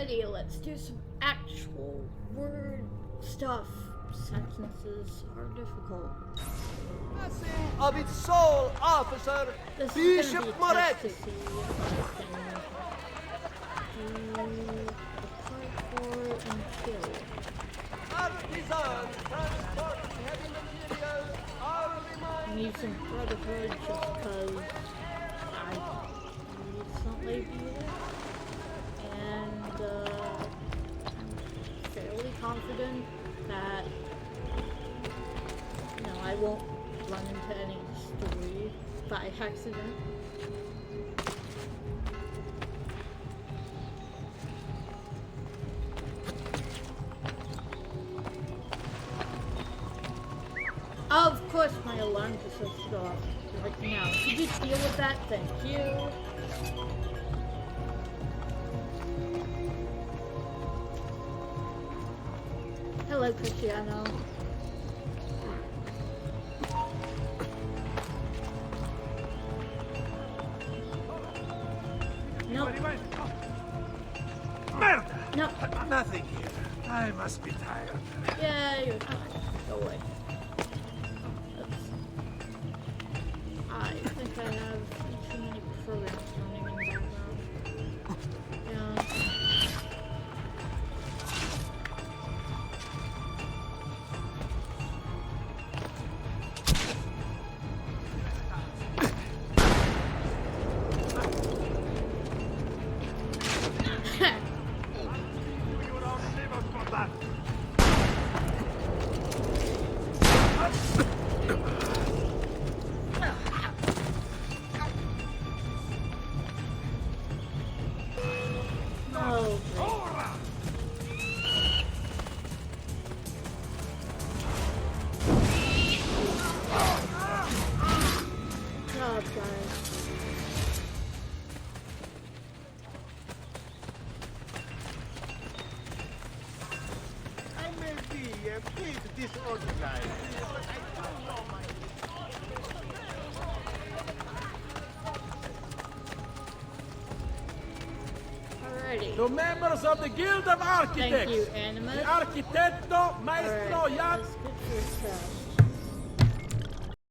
Alrighty, let's do some actual word stuff. Sentences are difficult. Passing of its sole officer, This Bishop is gonna be Moretti. tough to see if I can do the parkour and kill. Artisan transporting heavy materials are reminded. I'm using Brotherhood just because I recently beat it. And I'm fairly confident that I won't run into any story by accident. Of course my alarm just switched off right now. Could you deal with that? Thank you. Hello, Cristiano. No. Merda! No. Nothing here. I must be tired. Yeah, you're fine. Go away. Oops. I think I have too many programs running in the background. Yeah. Oh, God, guys. I may be a bit disorganized, but I don't know my... Alrighty. To members of the Guild of Architects! Thank you, Animus. The Architetto Maestro Alright, Jan... let's get your stuff.